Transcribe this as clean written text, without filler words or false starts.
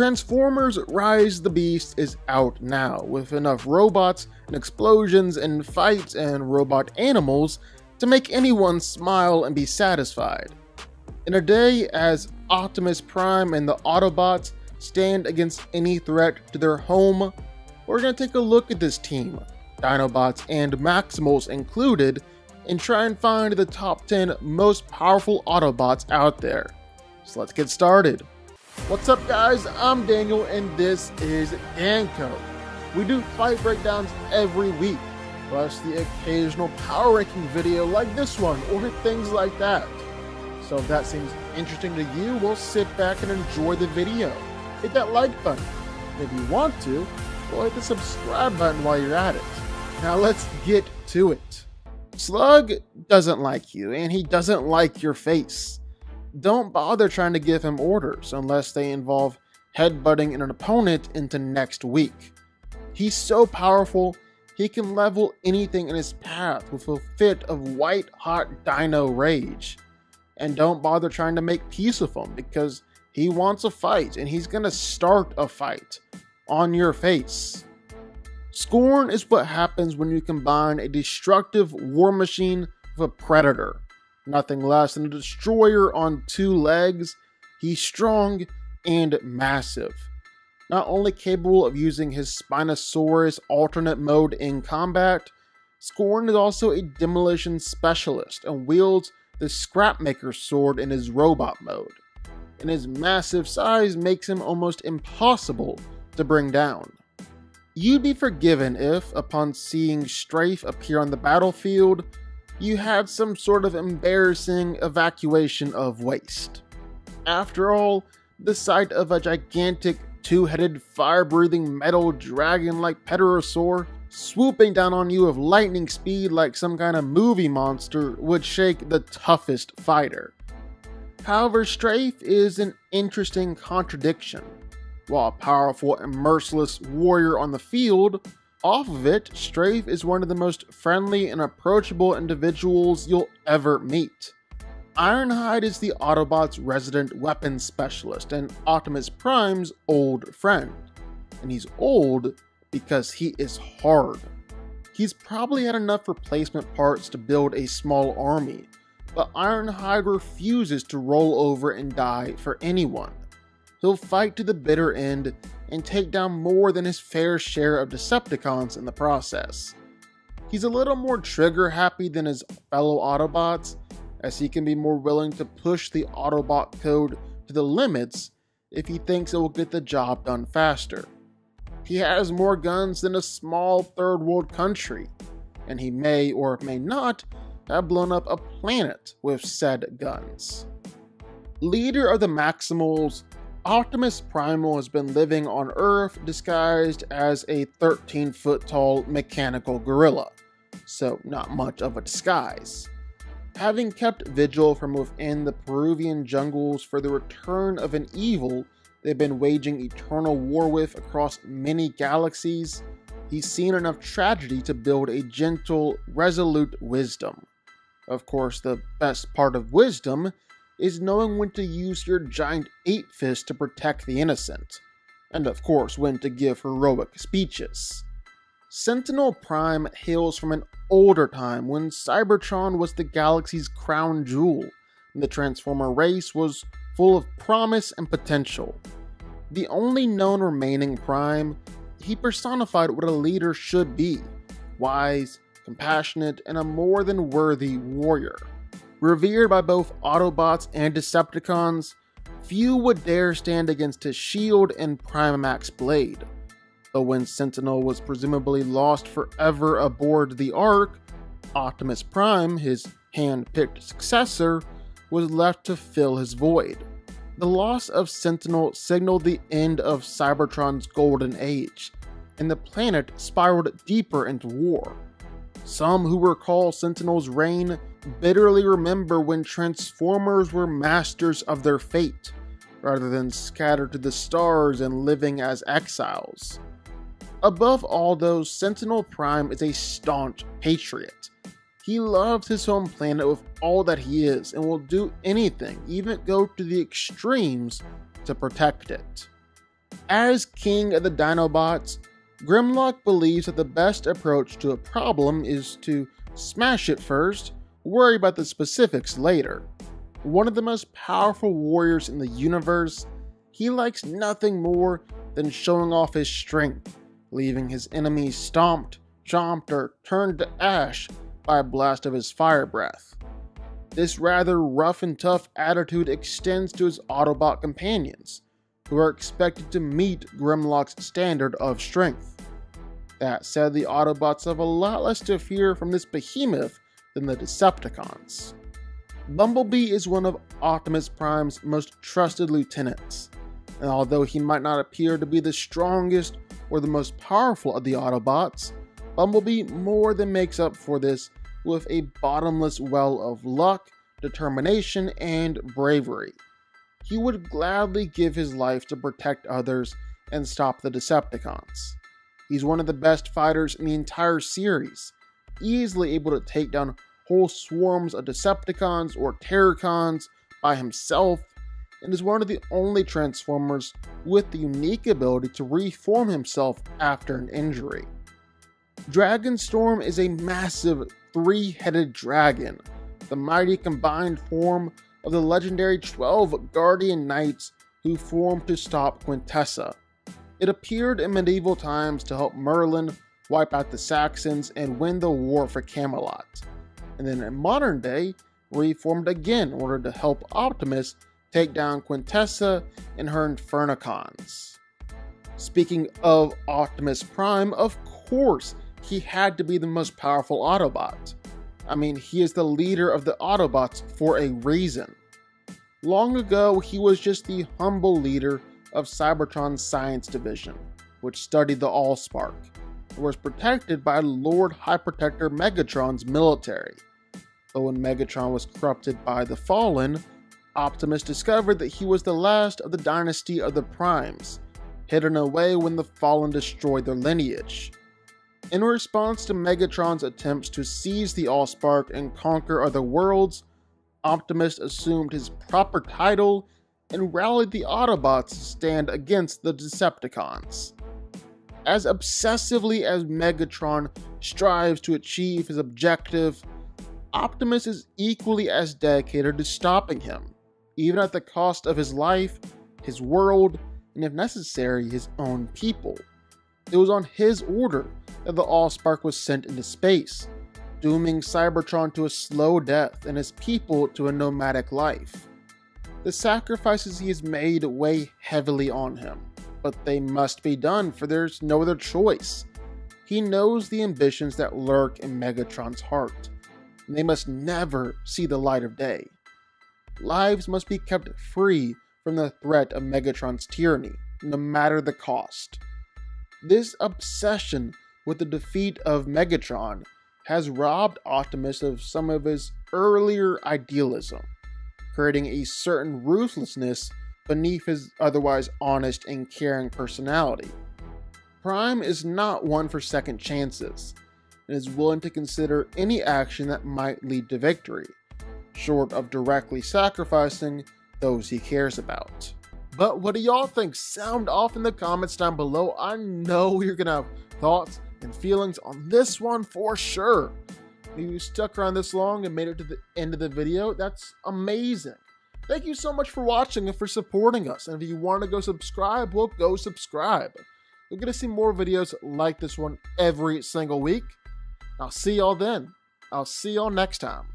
Transformers Rise the Beast is out now, with enough robots and explosions and fights and robot animals to make anyone smile and be satisfied. In a day as Optimus Prime and the Autobots stand against any threat to their home, we're going to take a look at this team, Dinobots and Maximals included, and try and find the top 10 most powerful Autobots out there. So let's get started. What's up guys, I'm Daniel and this is DanCo. We do fight breakdowns every week, plus the occasional power ranking video like this one or things like that. So if that seems interesting to you, we'll sit back and enjoy the video. Hit that like button. If you want to, we'll hit the subscribe button while you're at it. Now let's get to it. Slug doesn't like you and he doesn't like your face. Don't bother trying to give him orders unless they involve headbutting an opponent into next week. He's so powerful, he can level anything in his path with a fit of white-hot dino rage. And don't bother trying to make peace with him because he wants a fight and he's gonna start a fight on your face. Scorn is what happens when you combine a destructive war machine with a predator. Nothing less than a destroyer on two legs. He's strong and massive. Not only capable of using his Spinosaurus alternate mode in combat, Scorn is also a demolition specialist and wields the Scrapmaker sword in his robot mode. And his massive size makes him almost impossible to bring down. You'd be forgiven if, upon seeing Strafe appear on the battlefield, you had some sort of embarrassing evacuation of waste. After all, the sight of a gigantic two-headed fire-breathing metal dragon-like pterosaur swooping down on you with lightning speed like some kind of movie monster would shake the toughest fighter. However, Strafe is an interesting contradiction. While a powerful and merciless warrior on the field, off of it, Strafe is one of the most friendly and approachable individuals you'll ever meet. Ironhide is the Autobot's resident weapons specialist and Optimus Prime's old friend. And he's old because he is hard. He's probably had enough replacement parts to build a small army, but Ironhide refuses to roll over and die for anyone. He'll fight to the bitter end and take down more than his fair share of Decepticons in the process. He's a little more trigger happy than his fellow Autobots, as he can be more willing to push the Autobot code to the limits if he thinks it will get the job done faster. He has more guns than a small third world country, and he may or may not have blown up a planet with said guns. Leader of the Maximals, Optimus Primal has been living on Earth disguised as a 13-foot tall mechanical gorilla, so not much of a disguise. Having kept vigil from within the Peruvian jungles for the return of an evil they've been waging eternal war with across many galaxies, he's seen enough tragedy to build a gentle, resolute wisdom. Of course, the best part of wisdom is knowing when to use your giant ape fist to protect the innocent, and of course when to give heroic speeches. Sentinel Prime hails from an older time when Cybertron was the galaxy's crown jewel, and the Transformer race was full of promise and potential. The only known remaining Prime, he personified what a leader should be: wise, compassionate, and a more than worthy warrior. Revered by both Autobots and Decepticons, few would dare stand against his shield and Primamax blade. But when Sentinel was presumably lost forever aboard the Ark, Optimus Prime, his hand-picked successor, was left to fill his void. The loss of Sentinel signaled the end of Cybertron's golden age, and the planet spiraled deeper into war. Some who recall Sentinel's reign bitterly remember when Transformers were masters of their fate, rather than scattered to the stars and living as exiles. Above all though, Sentinel Prime is a staunch patriot. He loves his home planet with all that he is and will do anything, even go to the extremes, to protect it. As king of the Dinobots, Grimlock believes that the best approach to a problem is to smash it first, worry about the specifics later. One of the most powerful warriors in the universe, he likes nothing more than showing off his strength, leaving his enemies stomped, chomped, or turned to ash by a blast of his fire breath. This rather rough and tough attitude extends to his Autobot companions, who are expected to meet Grimlock's standard of strength. That said, the Autobots have a lot less to fear from this behemoth than the Decepticons. Bumblebee is one of Optimus Prime's most trusted lieutenants, and although he might not appear to be the strongest or the most powerful of the Autobots, Bumblebee more than makes up for this with a bottomless well of luck, determination, and bravery. He would gladly give his life to protect others and stop the Decepticons. He's one of the best fighters in the entire series, easily able to take down whole swarms of Decepticons or Terrorcons by himself, and is one of the only Transformers with the unique ability to reform himself after an injury. Dragonstorm is a massive three-headed dragon, the mighty combined form of the legendary 12 Guardian Knights who formed to stop Quintessa. It appeared in medieval times to help Merlin wipe out the Saxons and win the war for Camelot, and then in modern day, reformed again in order to help Optimus take down Quintessa and her Infernicons. Speaking of Optimus Prime, of course, he had to be the most powerful Autobot. I mean, he is the leader of the Autobots for a reason. Long ago, he was just the humble leader of Cybertron's science division, which studied the Allspark, and was protected by Lord High Protector Megatron's military. But when Megatron was corrupted by the Fallen, Optimus discovered that he was the last of the dynasty of the Primes, hidden away when the Fallen destroyed their lineage. In response to Megatron's attempts to seize the Allspark and conquer other worlds, Optimus assumed his proper title and rallied the Autobots to stand against the Decepticons. As obsessively as Megatron strives to achieve his objective, Optimus is equally as dedicated to stopping him, even at the cost of his life, his world, and if necessary, his own people. It was on his order that the Allspark was sent into space, dooming Cybertron to a slow death and his people to a nomadic life. The sacrifices he has made weigh heavily on him, but they must be done, for there's no other choice. He knows the ambitions that lurk in Megatron's heart, and they must never see the light of day. Lives must be kept free from the threat of Megatron's tyranny, no matter the cost. This obsession with the defeat of Megatron has robbed Optimus of some of his earlier idealism, creating a certain ruthlessness beneath his otherwise honest and caring personality. Prime is not one for second chances, and is willing to consider any action that might lead to victory, short of directly sacrificing those he cares about. But what do y'all think? Sound off in the comments down below. I know you're gonna have thoughts and feelings on this one for sure. If you stuck around this long and made it to the end of the video, that's amazing. Thank you so much for watching and for supporting us. And if you want to go subscribe, well, go subscribe. You're gonna see more videos like this one every single week. I'll see y'all then. I'll see y'all next time.